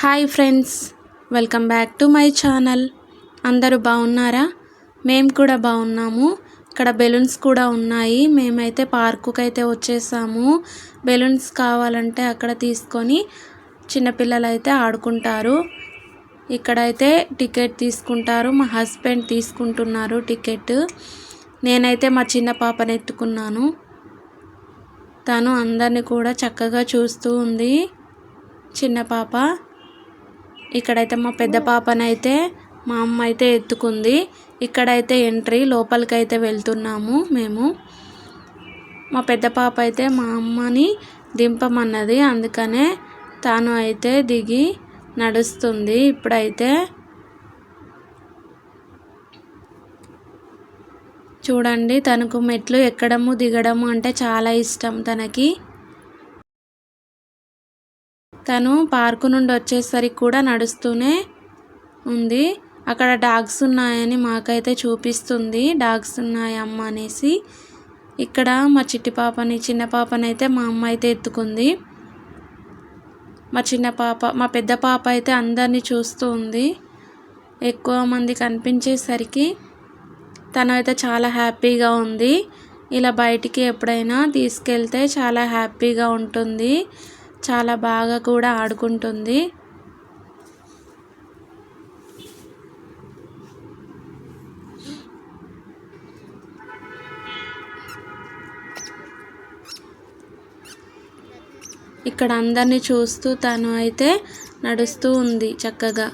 Hi friends, welcome back to my channel. అందరూ బాగున్నారా? మేము కూడా బాగున్నాము. ఇక్కడ బెలూన్స్ కూడా ఉన్నాయి. మేమైతే పార్కుకి అయితే వచ్చేసాము. బెలూన్స్ కావాలంటే అక్కడ తీసుకొని చిన్నపిల్లలు అయితే ఆడుకుంటారు. ఇక్కడైతే టికెట్ తీసుకుంటారు. మా హస్బెండ్ తీసుకుంటున్నారు టికెట్. నేనైతే మా చిన్న పాపని ఎత్తుకున్నాను. తను అందరిని కూడా చక్కగా చూస్తూ ఉంది, చిన్న పాప. ఇక్కడైతే మా పెద్ద పాపనైతే మా అమ్మ అయితే ఎత్తుకుంది. ఇక్కడైతే ఎంట్రీ, లోపలికైతే వెళ్తున్నాము మేము. మా పెద్ద పాప అయితే మా అమ్మని దింపమన్నది, అందుకనే తాను అయితే దిగి నడుస్తుంది. ఇప్పుడైతే చూడండి, తనకు మెట్లు ఎక్కడము దిగడము అంటే చాలా ఇష్టం తనకి. తను పార్కు నుండి వచ్చేసరికి కూడా నడుస్తూనే ఉంది. అక్కడ డాగ్స్ ఉన్నాయని మాకైతే చూపిస్తుంది. డాగ్స్ ఉన్నాయి అమ్మ అనేసి. ఇక్కడ మా చిన్న పాపనైతే మా అమ్మ అయితే ఎత్తుకుంది. మా పెద్ద పాప అయితే అందరినీ చూస్తూ ఉంది. ఎక్కువ మంది కనిపించేసరికి తనైతే చాలా హ్యాపీగా ఉంది. ఇలా బయటికి ఎప్పుడైనా తీసుకెళ్తే చాలా హ్యాపీగా ఉంటుంది. చాలా బాగా కూడా ఆడుకుంటుంది. ఇక్కడ అందరినీ చూస్తూ తను అయితే నడుస్తూ ఉంది చక్కగా.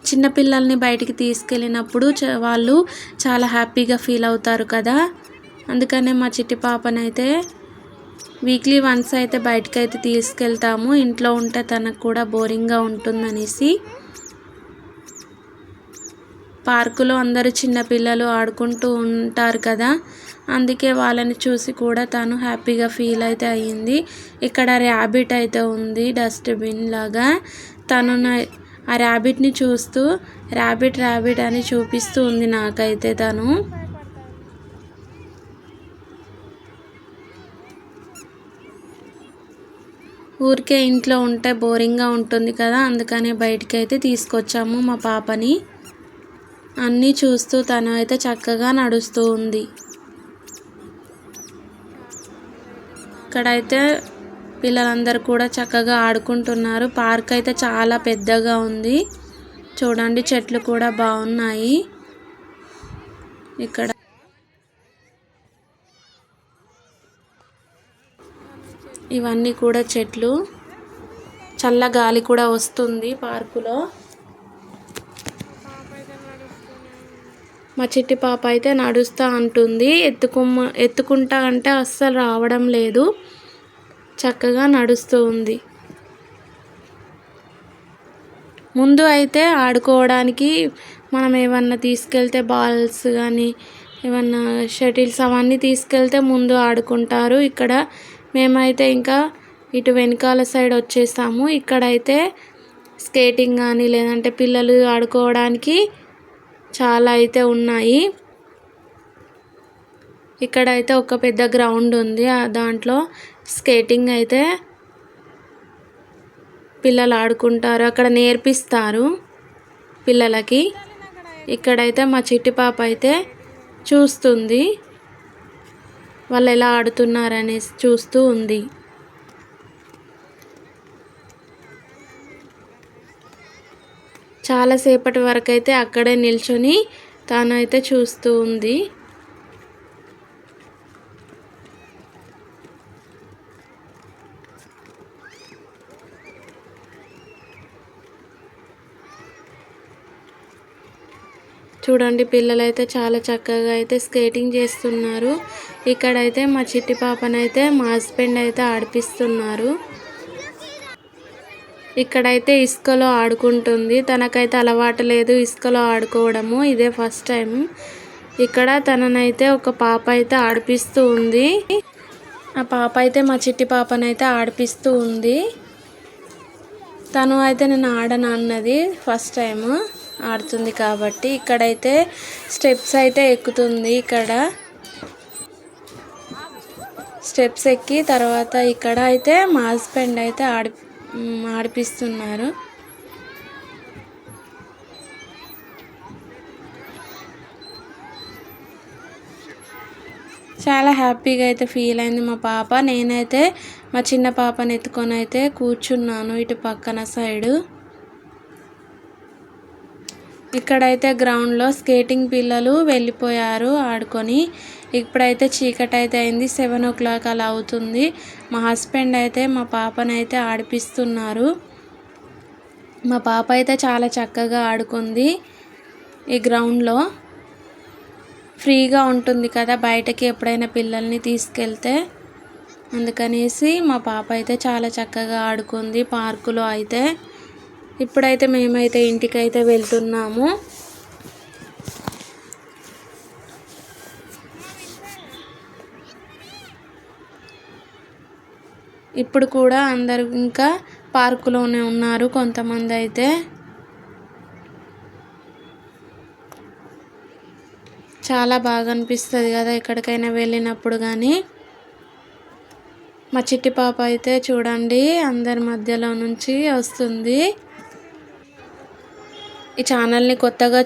చిన్నపిల్లల్ని బయటికి తీసుకెళ్ళినప్పుడు వాళ్ళు చాలా హ్యాపీగా ఫీల్ అవుతారు కదా. అందుకనే మా చిట్టి పాపనైతే వీక్లీ వన్స్ అయితే బయటకైతే తీసుకెళ్తాము. ఇంట్లో ఉంటే తనకు కూడా బోరింగ్గా ఉంటుందనేసి. పార్కులో అందరూ చిన్నపిల్లలు ఆడుకుంటూ ఉంటారు కదా, అందుకే వాళ్ళని చూసి కూడా తను హ్యాపీగా ఫీల్ అయితే అయ్యింది. ఇక్కడ ర్యాబిట్ అయితే ఉంది, డస్ట్బిన్ లాగా. తను ఆ ర్యాబిట్ని చూస్తూ ర్యాబిట్ అని చూపిస్తూ ఉంది నాకైతే తను. ఊరికే ఇంట్లో ఉంటే బోరింగ్గా ఉంటుంది కదా, అందుకనే బయటికి అయితే తీసుకొచ్చాము మా పాపని. అన్నీ చూస్తూ తను అయితే చక్కగా నడుస్తూ ఉంది. ఇక్కడైతే పిల్లలందరూ కూడా చక్కగా ఆడుకుంటున్నారు. పార్క్ అయితే చాలా పెద్దగా ఉంది. చూడండి, చెట్లు కూడా బాగున్నాయి. ఇక్కడ ఇవన్నీ కూడా చెట్లు, చల్ల గాలి కూడా వస్తుంది పార్కులో. మా చిట్టి పాప అయితే నడుస్తూ అంటుంది. ఎత్తుకుంటా అంటే అస్సలు రావడం లేదు, చక్కగా నడుస్తూ ఉంది. ముందు అయితే ఆడుకోవడానికి మనం ఏమన్నా తీసుకెళ్తే బాల్స్ కానీ ఏమన్నా షటిల్స్ అవన్నీ తీసుకెళ్తే ముందు ఆడుకుంటారు. ఇక్కడ మేమైతే ఇంకా ఇటు వెనకాల సైడ్ వచ్చేసాము. ఇక్కడైతే స్కేటింగ్ కానీ లేదంటే పిల్లలు ఆడుకోవడానికి చాలా అయితే ఉన్నాయి. ఇక్కడైతే ఒక పెద్ద గ్రౌండ్ ఉంది. దాంట్లో స్కేటింగ్ అయితే పిల్లలు ఆడుకుంటారు, అక్కడ నేర్పిస్తారు పిల్లలకి. ఇక్కడైతే మా చిట్టి పాప అయితే చూస్తుంది, వాళ్ళు ఎలా ఆడుతున్నారనేసి చూస్తూ ఉంది. చాలాసేపటి వరకు అయితే అక్కడే నిల్చొని తాను అయితే చూస్తూ ఉంది. చూడండి, పిల్లలైతే చాలా చక్కగా అయితే స్కేటింగ్ చేస్తున్నారు. ఇక్కడైతే మా చిట్టి పాపనైతే మా హస్బెండ్ అయితే ఆడిపిస్తున్నారు. ఇక్కడైతే ఇసుకలో ఆడుకుంటుంది. తనకైతే అలవాటు లేదు ఇసుకలో ఆడుకోవడము, ఇదే ఫస్ట్ టైం. ఇక్కడ తననైతే ఒక పాప అయితే ఆడిపిస్తూ ఉంది. ఆ పాప అయితే మా చిట్టి పాపనైతే ఆడిపిస్తూ ఉంది. తను అయితే నేను ఆడను అన్నది, ఫస్ట్ టైం ఆడుతుంది కాబట్టి. ఇక్కడైతే స్టెప్స్ అయితే ఎక్కుతుంది. ఇక్కడ స్టెప్స్ ఎక్కి తర్వాత ఇక్కడ అయితే మా హస్బెండ్ అయితే ఆడిపిస్తున్నారు. చాలా హ్యాపీగా అయితే ఫీల్ అయింది మా పాప. నేనైతే మా చిన్న పాపని ఎత్తుకొని అయితే కూర్చున్నాను ఇటు పక్కన సైడు. ఇక్కడైతే గ్రౌండ్లో స్కేటింగ్ పిల్లలు వెళ్ళిపోయారు ఆడుకొని. ఇప్పుడైతే చీకటి అయితే అయింది, 7 o'clock అలా అవుతుంది. మా హస్బెండ్ అయితే మా పాపని అయితే ఆడిపిస్తున్నారు. మా పాప అయితే చాలా చక్కగా ఆడుకుంది. ఈ గ్రౌండ్లో ఫ్రీగా ఉంటుంది కదా బయటకి ఎప్పుడైనా పిల్లల్ని తీసుకెళ్తే, అందుకనేసి మా పాప అయితే చాలా చక్కగా ఆడుకుంది పార్కులో అయితే. ఇప్పుడైతే మేమైతే ఇంటికైతే వెళ్తున్నాము. ఇప్పుడు కూడా అందరూ ఇంకా పార్కులోనే ఉన్నారు కొంతమంది అయితే. చాలా బాగా అనిపిస్తుంది కదా ఎక్కడికైనా వెళ్ళినప్పుడు. కానీ మా చిట్టి పాప అయితే చూడండి అందరి మధ్యలో నుంచి వస్తుంది. ఈ ఛానల్ని కొత్తగా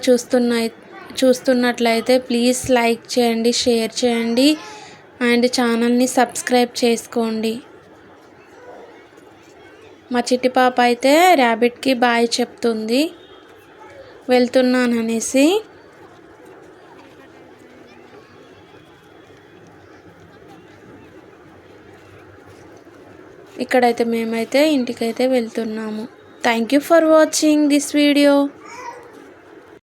చూస్తున్నట్లయితే ప్లీజ్ లైక్ చేయండి, షేర్ చేయండి అండ్ ఛానల్ని సబ్స్క్రైబ్ చేసుకోండి. మా చిట్టి పాప అయితే ర్యాబిట్కి బాయ్ చెప్తుంది వెళ్తున్నాననేసి. ఇక్కడైతే మేమైతే ఇంటికైతే వెళ్తున్నాము. Thank you for watching this video.